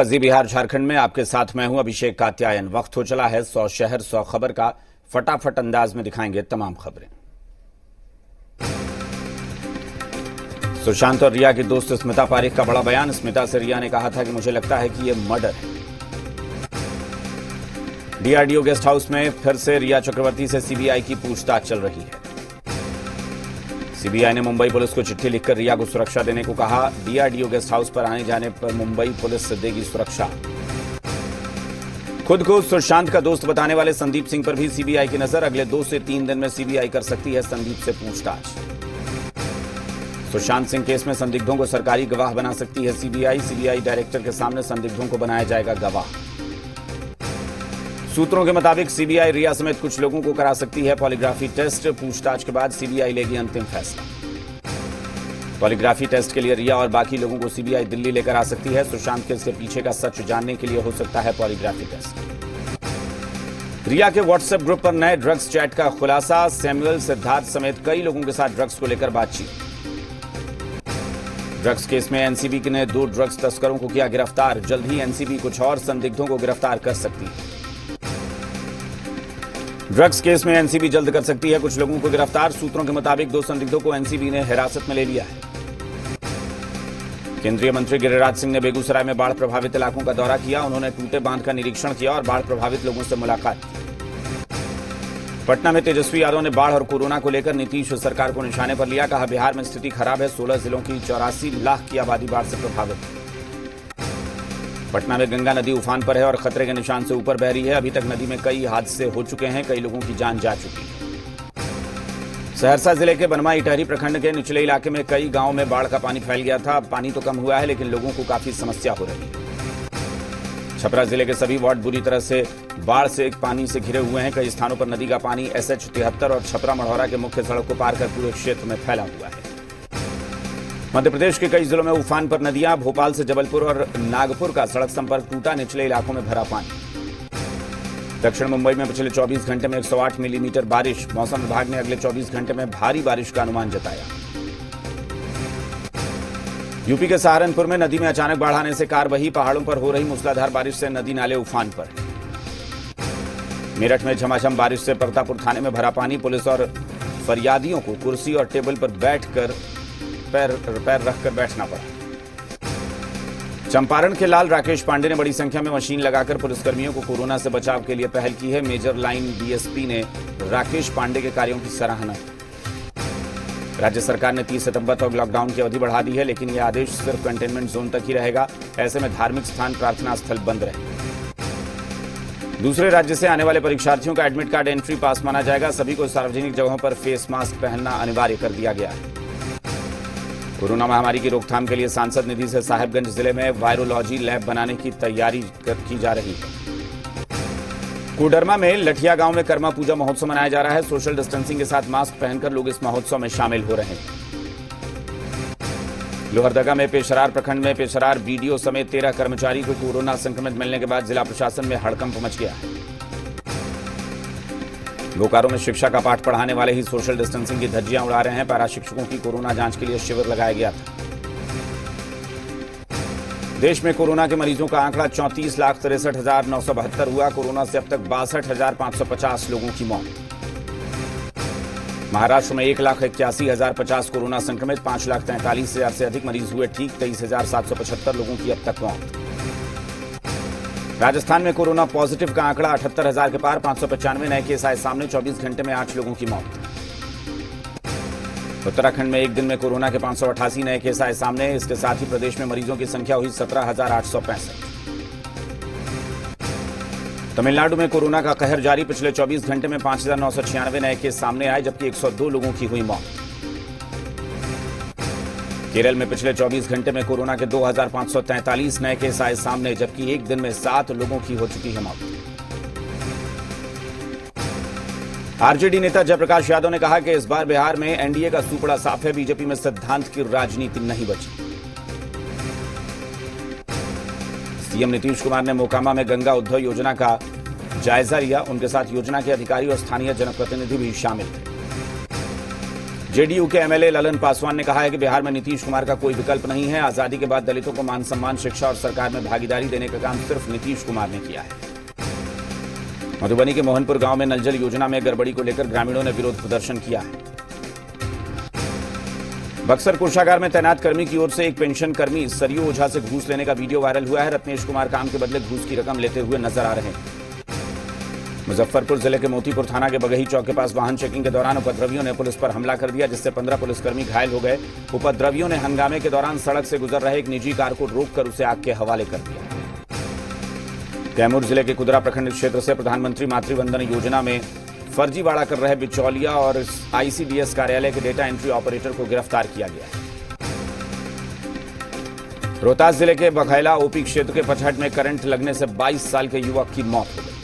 जी बिहार झारखंड में आपके साथ मैं हूं अभिषेक कात्यायन। वक्त हो चला है 100 शहर 100 खबर का। फटाफट अंदाज में दिखाएंगे तमाम खबरें। सुशांत और रिया की दोस्त स्मिता पारेख का बड़ा बयान। स्मिता से रिया ने कहा था कि मुझे लगता है कि यह मर्डर है। डीआरडीओ गेस्ट हाउस में फिर से रिया चक्रवर्ती से सीबीआई की पूछताछ चल रही है। सीबीआई ने मुंबई पुलिस को चिट्ठी लिखकर रिया को सुरक्षा देने को कहा। डीआरडीओ गेस्ट हाउस पर आने जाने पर मुंबई पुलिस देगी सुरक्षा। खुद को सुशांत का दोस्त बताने वाले संदीप सिंह पर भी सीबीआई की नजर। अगले 2 से 3 दिन में सीबीआई कर सकती है संदीप से पूछताछ। सुशांत सिंह केस में संदिग्धों को सरकारी गवाह बना सकती है सीबीआई। सीबीआई डायरेक्टर के सामने संदिग्धों को बनाया जाएगा गवाह। सूत्रों के मुताबिक सीबीआई रिया समेत कुछ लोगों को करा सकती है पॉलीग्राफी टेस्ट। पूछताछ के बाद सीबीआई लेगी अंतिम फैसला। पॉलीग्राफी टेस्ट के लिए रिया और बाकी लोगों को सीबीआई दिल्ली लेकर आ सकती है। सुशांत केस के पीछे का सच जानने के लिए हो सकता है पॉलीग्राफी टेस्ट। रिया के व्हाट्सएप ग्रुप पर नए ड्रग्स चैट का खुलासा। सैमुअल, सिद्धार्थ समेत कई लोगों के साथ ड्रग्स को लेकर बातचीत। ड्रग्स केस में एनसीबी ने 2 ड्रग्स तस्करों को किया गिरफ्तार। जल्द ही एनसीबी कुछ और संदिग्धों को गिरफ्तार कर सकती है। ड्रग्स केस में एनसीबी जल्द कर सकती है कुछ लोगों को गिरफ्तार। सूत्रों के मुताबिक 2 संदिग्धों को एनसीबी ने हिरासत में ले लिया है। केंद्रीय मंत्री गिरिराज सिंह ने बेगूसराय में बाढ़ प्रभावित इलाकों का दौरा किया। उन्होंने टूटे बांध का निरीक्षण किया और बाढ़ प्रभावित लोगों से मुलाकात की। पटना में तेजस्वी यादव ने बाढ़ और कोरोना को लेकर नीतीश सरकार को निशाने पर लिया। कहा, बिहार में स्थिति खराब है। 16 जिलों की 84 लाख की आबादी बाढ़ से प्रभावित। पटना में गंगा नदी उफान पर है और खतरे के निशान से ऊपर बह रही है। अभी तक नदी में कई हादसे हो चुके हैं। कई लोगों की जान जा चुकी है। सहरसा जिले के बनवा इटहरी प्रखंड के निचले इलाके में कई गांवों में बाढ़ का पानी फैल गया था। पानी तो कम हुआ है लेकिन लोगों को काफी समस्या हो रही है। छपरा जिले के सभी वार्ड बुरी तरह से बाढ़ से पानी से घिरे हुए हैं। कई स्थानों पर नदी का पानी एसएच 73 और छपरा मढ़ौरा के मुख्य सड़क को पार कर पूरे क्षेत्र में फैला हुआ है। मध्य प्रदेश के कई जिलों में उफान पर नदियां। भोपाल से जबलपुर और नागपुर का सड़क संपर्क टूटा। निचले इलाकों में भरा पानी। दक्षिण मुंबई में पिछले 24 घंटे में 108 मिलीमीटर बारिश। मौसम विभाग ने अगले 24 घंटे में भारी बारिश का अनुमान जताया। यूपी के सहारनपुर में नदी में अचानक बाढ़ आने से कार बही। पहाड़ों पर हो रही मूसलाधार बारिश से नदी नाले उफान पर। मेरठ में झमाझम बारिश से परतापुर थाने में भरा पानी। पुलिस और फरियादियों को कुर्सी और टेबल पर बैठकर पैर रखकर बैठना पड़ा। चंपारण के लाल राकेश पांडे ने बड़ी संख्या में मशीन लगाकर पुलिसकर्मियों को कोरोना से बचाव के लिए पहल की है। मेजर लाइन डीएसपी ने राकेश पांडे के कार्यों की सराहना की। राज्य सरकार ने 30 सितंबर तक लॉकडाउन की अवधि बढ़ा दी है लेकिन यह आदेश सिर्फ कंटेनमेंट जोन तक ही रहेगा। ऐसे में धार्मिक स्थान, प्रार्थना स्थल बंद रहे। दूसरे राज्य से आने वाले परीक्षार्थियों का एडमिट कार्ड एंट्री पास माना जाएगा। सभी को सार्वजनिक जगहों पर फेस मास्क पहनना अनिवार्य कर दिया गया है। कोरोना महामारी की रोकथाम के लिए सांसद निधि से साहेबगंज जिले में वायरोलॉजी लैब बनाने की तैयारी की जा रही है। कोडरमा में लठिया गांव में कर्मा पूजा महोत्सव मनाया जा रहा है। सोशल डिस्टेंसिंग के साथ मास्क पहनकर लोग इस महोत्सव में शामिल हो रहे हैं। लोहरदगा में पेशरार प्रखंड में पेशरार बीडीओ समेत 13 कर्मचारी को कोरोना संक्रमित मिलने के बाद जिला प्रशासन में हड़कंप मच गया है। बोकारो में शिक्षा का पाठ पढ़ाने वाले ही सोशल डिस्टेंसिंग की धज्जियां उड़ा रहे हैं। पैरा शिक्षकों की कोरोना जांच के लिए शिविर लगाया गया था। देश में कोरोना के मरीजों का आंकड़ा 34,63,972 हुआ। कोरोना से अब तक 62,550 लोगों की मौत। महाराष्ट्र में 1,81,050 कोरोना संक्रमित। 5,43,000 से अधिक मरीज हुए ठीक। 23,775 लोगों की अब तक मौत। राजस्थान में कोरोना पॉजिटिव का आंकड़ा 78,000 के पार। 595 नए केस आए सामने। 24 घंटे में 8 लोगों की मौत। उत्तराखंड में एक दिन में कोरोना के 588 नए केस आए सामने। इसके साथ ही प्रदेश में मरीजों की संख्या हुई 17,865। तमिलनाडु में कोरोना का कहर जारी। पिछले 24 घंटे में 5,996 नए केस सामने आए जबकि 102 लोगों की हुई मौत। केरल में पिछले 24 घंटे में कोरोना के 2,543 नए केस आए सामने जबकि एक दिन में 7 लोगों की हो चुकी है मौत। आरजेडी नेता जयप्रकाश यादव ने कहा कि इस बार बिहार में एनडीए का सूपड़ा साफ है। बीजेपी में सिद्धांत की राजनीति नहीं बची। सीएम नीतीश कुमार ने मोकामा में गंगा उद्वह योजना का जायजा लिया। उनके साथ योजना के अधिकारी और स्थानीय जनप्रतिनिधि भी शामिल थे। जेडीयू के एमएलए ललन पासवान ने कहा है कि बिहार में नीतीश कुमार का कोई विकल्प नहीं है। आजादी के बाद दलितों को मान सम्मान, शिक्षा और सरकार में भागीदारी देने का काम सिर्फ नीतीश कुमार ने किया है। मधुबनी के मोहनपुर गांव में नल जल योजना में गड़बड़ी को लेकर ग्रामीणों ने विरोध प्रदर्शन किया है। बक्सर कोषागार में तैनात कर्मी की ओर से एक पेंशन कर्मी सरयू ओझा से घूस लेने का वीडियो वायरल हुआ है। रत्नेश कुमार काम के बदले घूस की रकम लेते हुए नजर आ रहे हैं। मुजफ्फरपुर जिले के मोतीपुर थाना के बगही चौक के पास वाहन चेकिंग के दौरान उपद्रवियों ने पुलिस पर हमला कर दिया, जिससे 15 पुलिसकर्मी घायल हो गए। उपद्रवियों ने हंगामे के दौरान सड़क से गुजर रहे एक निजी कार को रोककर उसे आग के हवाले कर दिया। कैमूर जिले के कुदरा प्रखंड क्षेत्र से प्रधानमंत्री मातृवंदन योजना में फर्जीवाड़ा कर रहे बिचौलिया और आईसीडीएस कार्यालय के डेटा एंट्री ऑपरेटर को गिरफ्तार किया गया है। रोहतास जिले के बघैला ओपी क्षेत्र के पचहट में करंट लगने से 22 साल के युवक की मौत हो गई।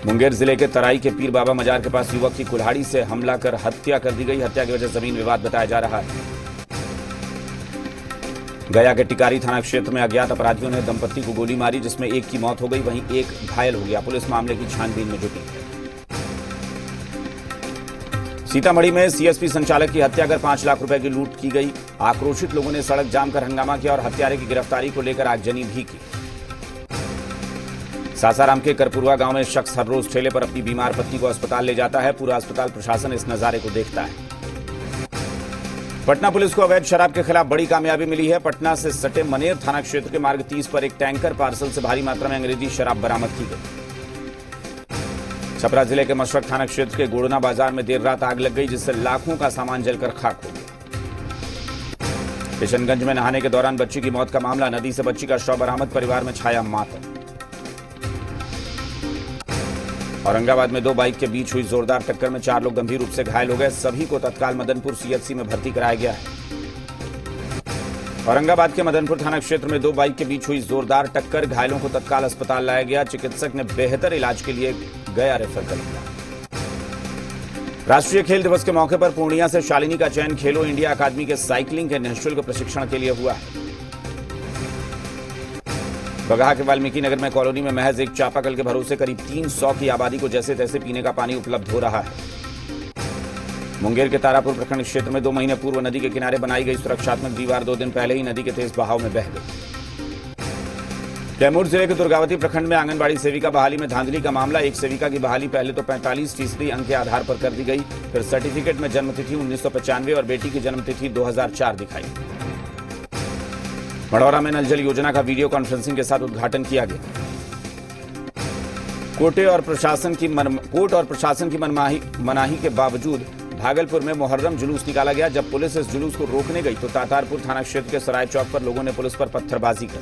मुंगेर जिले के तराई के पीर बाबा मजार के पास युवक की कुल्हाड़ी से हमला कर हत्या कर दी गई। हत्या की वजह जमीन विवाद बताया जा रहा है। गया के टिकारी थाना क्षेत्र में अज्ञात अपराधियों ने दंपत्ति को गोली मारी, जिसमें एक की मौत हो गई, वहीं एक घायल हो गया। पुलिस मामले की छानबीन में जुटी। सीतामढ़ी में सीएसपी संचालक की हत्या कर 5 लाख रुपए की लूट की गई। आक्रोशित लोगों ने सड़क जाम कर हंगामा किया और हत्यारे की गिरफ्तारी को लेकर आगजनी भी की। सासाराम के करपुरवा गांव में शख्स हर रोज ठेले पर अपनी बीमार पत्नी को अस्पताल ले जाता है। पूरा अस्पताल प्रशासन इस नजारे को देखता है। पटना पुलिस को अवैध शराब के खिलाफ बड़ी कामयाबी मिली है। पटना से सटे मनेर थाना क्षेत्र के मार्ग 30 पर एक टैंकर पार्सल से भारी मात्रा में अंग्रेजी शराब बरामद की गई। छपरा जिले के मशरक थाना क्षेत्र के गोड़ना बाजार में देर रात आग लग गई, जिससे लाखों का सामान जलकर खाक हो गया। किशनगंज में नहाने के दौरान बच्ची की मौत का मामला, नदी से बच्ची का शव बरामद, परिवार में छाया मातम। औरंगाबाद में 2 बाइक के बीच हुई जोरदार टक्कर में 4 लोग गंभीर रूप से घायल हो गए। सभी को तत्काल मदनपुर सीएचसी में भर्ती कराया गया है। औरंगाबाद के मदनपुर थाना क्षेत्र में 2 बाइक के बीच हुई जोरदार टक्कर, घायलों को तत्काल अस्पताल लाया गया। चिकित्सक ने बेहतर इलाज के लिए गया रेफर कर दिया। राष्ट्रीय खेल दिवस के मौके पर पूर्णिया से शालिनी का चयन खेलो इंडिया अकादमी के साइकिलिंग के निःशुल्क प्रशिक्षण के लिए हुआ है। बगहा के वाल्मीकि नगर में कॉलोनी में महज एक चापाकल के भरोसे करीब 300 की आबादी को जैसे तैसे पीने का पानी उपलब्ध हो रहा है। मुंगेर के तारापुर प्रखंड क्षेत्र में 2 महीने पूर्व नदी के किनारे बनाई गई सुरक्षात्मक दीवार 2 दिन पहले ही नदी के तेज बहाव में बह गई। कैमूर जिले के दुर्गावती प्रखंड में आंगनबाड़ी सेविका बहाली में धांधली का मामला। एक सेविका की बहाली पहले तो 45% अंक के आधार पर कर दी गई, फिर सर्टिफिकेट में जन्मतिथि 1995 और बेटी की जन्मतिथि 2004 दिखाई। मढ़ौरा में नल जल योजना का वीडियो कॉन्फ्रेंसिंग के साथ उद्घाटन किया गया। कोर्ट और प्रशासन की मनाही के बावजूद भागलपुर में मुहर्रम जुलूस निकाला गया। जब पुलिस इस जुलूस को रोकने गई तो तातारपुर थाना क्षेत्र के सराय चौक पर लोगों ने पुलिस पर पत्थरबाजी कर।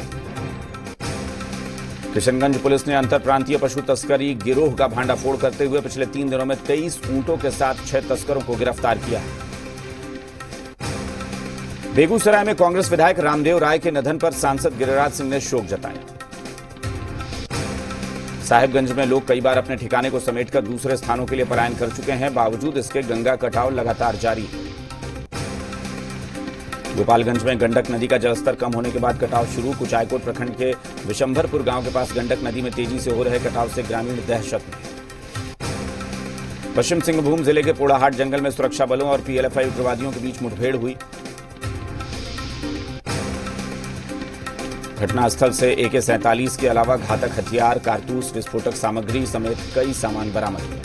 किशनगंज पुलिस ने अंतर प्रांतीय पशु तस्करी गिरोह का भांडाफोड़ करते हुए पिछले 3 दिनों में 23 ऊंटों के साथ 6 तस्करों को गिरफ्तार किया है। बेगूसराय में कांग्रेस विधायक रामदेव राय के निधन पर सांसद गिरिराज सिंह ने शोक जताया। साहिबगंज में लोग कई बार अपने ठिकाने को समेटकर दूसरे स्थानों के लिए पलायन कर चुके हैं, बावजूद इसके गंगा कटाव लगातार जारी है। गोपालगंज में गंडक नदी का जलस्तर कम होने के बाद कटाव शुरू। कुचायकोट प्रखंड के विशंभरपुर गांव के पास गंडक नदी में तेजी से हो रहे कटाव से ग्रामीण दहशत में। पश्चिम सिंहभूम जिले के पोड़ाहाट जंगल में सुरक्षा बलों और पीएलएफआई उग्रवादियों के बीच मुठभेड़ हुई। घटनास्थल से AK-47 के अलावा घातक हथियार, कारतूस, विस्फोटक सामग्री समेत कई सामान बरामद हुए।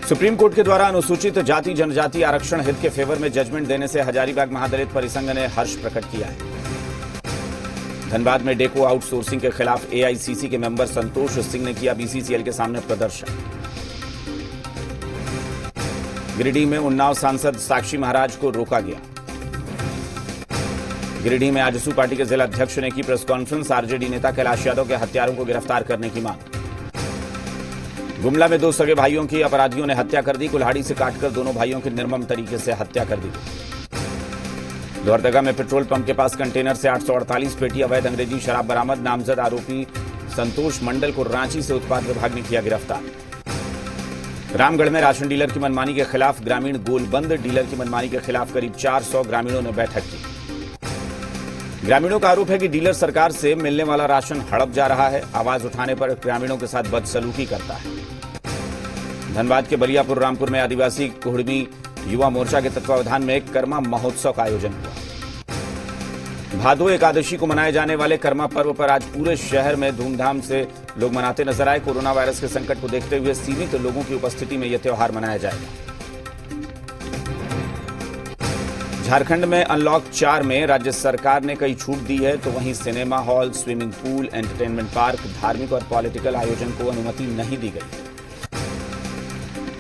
सुप्रीम कोर्ट के द्वारा अनुसूचित जाति जनजाति आरक्षण हित के फेवर में जजमेंट देने से हजारीबाग महादलित परिसंघ ने हर्ष प्रकट किया है। धनबाद में डेको आउटसोर्सिंग के खिलाफ AICC के मेंबर संतोष सिंह ने किया BCCL के सामने प्रदर्शन। गिरिडीह में उन्नाव सांसद साक्षी महाराज को रोका गया। गिरिडीह में आजसू पार्टी के जिला अध्यक्ष ने की प्रेस कॉन्फ्रेंस। आरजेडी नेता कैलाश यादव के हत्यारों को गिरफ्तार करने की मांग। गुमला में 2 सगे भाइयों की अपराधियों ने हत्या कर दी। कुल्हाड़ी से काटकर दोनों भाइयों की निर्मम तरीके से हत्या कर दी। लोहरदगा में पेट्रोल पंप के पास कंटेनर से 848 पेटी अवैध अंग्रेजी शराब बरामद। नामजद आरोपी संतोष मंडल को रांची से उत्पाद विभाग ने किया गिरफ्तार। रामगढ़ में राशन डीलर की मनमानी के खिलाफ ग्रामीण गोलबंद। डीलर की मनमानी के खिलाफ करीब 400 ग्रामीणों ने बैठक की। ग्रामीणों का आरोप है कि डीलर सरकार से मिलने वाला राशन हड़प जा रहा है। आवाज उठाने पर ग्रामीणों के साथ बदसलूकी करता है। धनबाद के बलियापुर रामपुर में आदिवासी कुड़मी युवा मोर्चा के तत्वावधान में कर्मा महोत्सव का आयोजन हुआ। भादो एकादशी को मनाए जाने वाले कर्मा पर्व पर आज पूरे शहर में धूमधाम से लोग मनाते नजर आए। कोरोना वायरस के संकट को देखते हुए सीमित लोगों की उपस्थिति में यह त्योहार मनाया जाएगा। झारखंड में अनलॉक 4 में राज्य सरकार ने कई छूट दी है, तो वहीं cinema hall, swimming pool, entertainment park, धार्मिक और पॉलिटिकल आयोजन को अनुमति नहीं दी गई।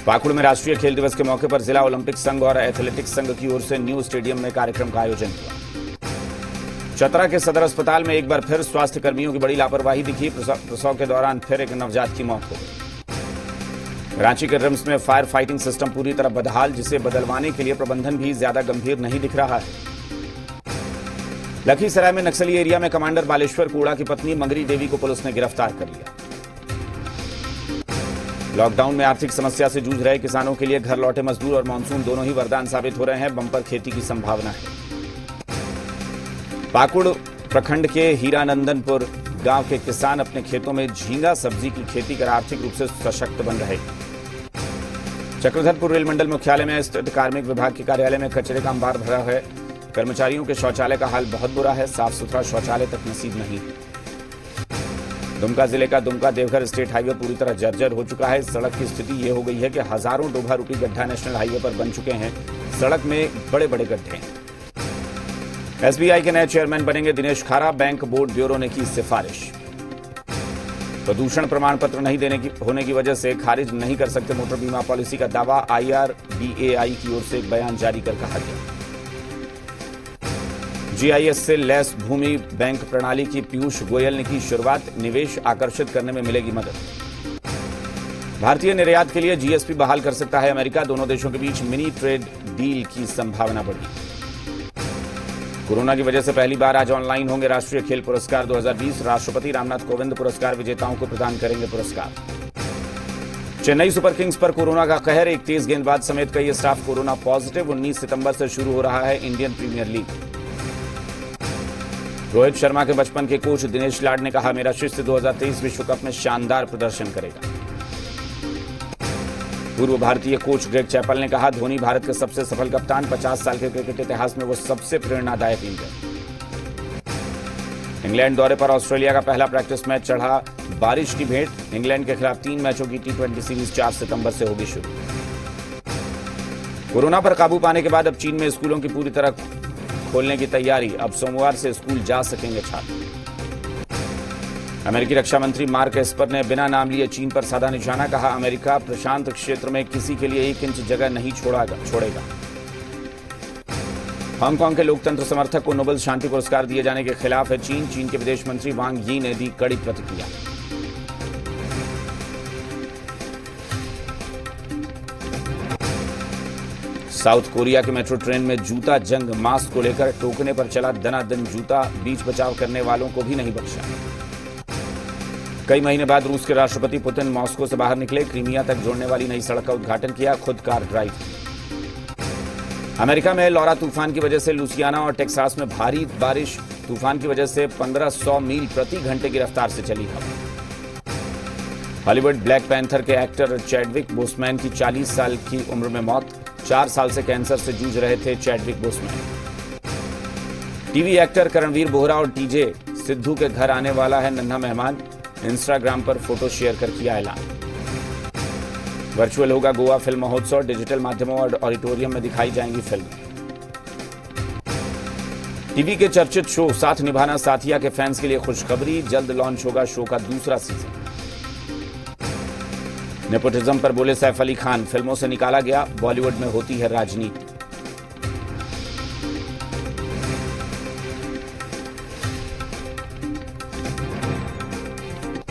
पाकुड़ में राष्ट्रीय खेल दिवस के मौके पर जिला ओलंपिक संघ और एथलेटिक्स संघ की ओर से न्यू स्टेडियम में कार्यक्रम का आयोजन हुआ। चतरा के सदर अस्पताल में एक बार फिर स्वास्थ्य कर्मियों की बड़ी लापरवाही दिखी। प्रसव के दौरान फिर एक नवजात की मौत हो गई। रांची के रिम्स में फायर फाइटिंग सिस्टम पूरी तरह बदहाल, जिसे बदलवाने के लिए प्रबंधन भी ज्यादा गंभीर नहीं दिख रहा है। लखीसराय में नक्सली एरिया में कमांडर बालेश्वर कोड़ा की पत्नी मंगरी देवी को पुलिस ने गिरफ्तार कर लिया। लॉकडाउन में आर्थिक समस्या से जूझ रहे किसानों के लिए घर लौटे मजदूर और मानसून दोनों ही वरदान साबित हो रहे हैं। बंपर खेती की संभावना है। पाकुड़ प्रखंड के हीरानंदनपुर गांव के किसान अपने खेतों में झींगा सब्जी की खेती कर आर्थिक रूप से सशक्त बन रहे हैं। चक्रधरपुर रेल मंडल मुख्यालय में स्थित कार्मिक विभाग के कार्यालय में कचरे का अंबार भरा है। कर्मचारियों के शौचालय का हाल बहुत बुरा है। साफ सुथरा शौचालय तक नसीब नहीं है। दुमका जिले का दुमका देवघर स्टेट हाईवे पूरी तरह जर्जर हो चुका है। सड़क की स्थिति यह हो गई है कि हजारों डोभा रूपी गड्ढा नेशनल हाईवे पर बन चुके हैं। सड़क में बड़े बड़े गड्ढे हैं। एसबीआई के नए चेयरमैन बनेंगे दिनेश खारा। बैंक बोर्ड ब्यूरो ने की सिफारिश। प्रदूषण प्रमाण पत्र नहीं होने की वजह से खारिज नहीं कर सकते मोटर बीमा पॉलिसी का दावा। IRDAI की ओर से एक बयान जारी कर कहा गया। GIS से लैस भूमि बैंक प्रणाली की पीयूष गोयल ने की शुरुआत। निवेश आकर्षित करने में मिलेगी मदद। भारतीय निर्यात के लिए GSP बहाल कर सकता है अमेरिका। दोनों देशों के बीच मिनी ट्रेड डील की संभावना बढ़ी। कोरोना की वजह से पहली बार आज ऑनलाइन होंगे राष्ट्रीय खेल पुरस्कार 2020। राष्ट्रपति रामनाथ कोविंद पुरस्कार विजेताओं को प्रदान करेंगे पुरस्कार। चेन्नई सुपर किंग्स पर कोरोना का कहर। एक तेज गेंदबाज समेत कई स्टाफ कोरोना पॉजिटिव। 19 सितंबर से शुरू हो रहा है Indian Premier League. Rohit Sharma के बचपन के कोच दिनेश लाड ने कहा, मेरा शिष्य 2023 विश्व कप में शानदार प्रदर्शन करेगा। पूर्व भारतीय कोच ग्रेग चैपल ने कहा, धोनी भारत के सबसे सफल कप्तान। 50 साल के क्रिकेट इतिहास में वो सबसे प्रेरणादायक लीडर। इंग्लैंड दौरे पर ऑस्ट्रेलिया का पहला प्रैक्टिस मैच चढ़ा बारिश की भेंट। इंग्लैंड के खिलाफ 3 मैचों की T20 सीरीज 4 सितंबर से होगी शुरू। कोरोना पर काबू पाने के बाद अब चीन में स्कूलों की पूरी तरह खोलने की तैयारी। अब सोमवार से स्कूल जा सकेंगे छात्र। अमेरिकी रक्षा मंत्री मार्क एस्पर ने बिना नाम लिए चीन पर साधा निशाना। कहा, अमेरिका प्रशांत क्षेत्र में किसी के लिए 1 इंच जगह नहीं छोड़ेगा। हांगकांग के लोकतंत्र समर्थक को नोबेल शांति पुरस्कार दिए जाने के खिलाफ है चीन। चीन के विदेश मंत्री वांग यी ने दी कड़ी प्रतिक्रिया। साउथ कोरिया के मेट्रो ट्रेन में जूता जंग। मास्क को लेकर टोकने पर चला दनादन जूता। बीच बचाव करने वालों को भी नहीं बख्शा। कई महीने बाद रूस के राष्ट्रपति पुतिन मॉस्को से बाहर निकले। क्रीमिया तक जोड़ने वाली नई सड़क का उद्घाटन किया। खुद कार ड्राइव की। अमेरिका में लॉरा तूफान की वजह से लुसियाना और टेक्सास में भारी बारिश। तूफान की वजह से 1500 मील प्रति घंटे की रफ्तार से चली हवा। हॉलीवुड ब्लैक पैंथर के एक्टर चैडविक बोसमैन की 40 साल की उम्र में मौत। 4 साल से कैंसर से जूझ रहे थे Chadwick Boseman. TV actor Karanvir Bohra और टीजे सिद्धू के घर आने वाला है नन्हा मेहमान। इंस्टाग्राम पर फोटो शेयर कर किया ऐलान। वर्चुअल होगा गोवा फिल्म महोत्सव। डिजिटल माध्यमों और ऑडिटोरियम में दिखाई जाएंगी फिल्म। टीवी के चर्चित शो साथ निभाना साथिया के फैंस के लिए खुशखबरी। जल्द लॉन्च होगा शो का दूसरा सीजन। नेपोटिज्म पर बोले सैफ अली खान, फिल्मों से निकाला गया, बॉलीवुड में होती है राजनीति।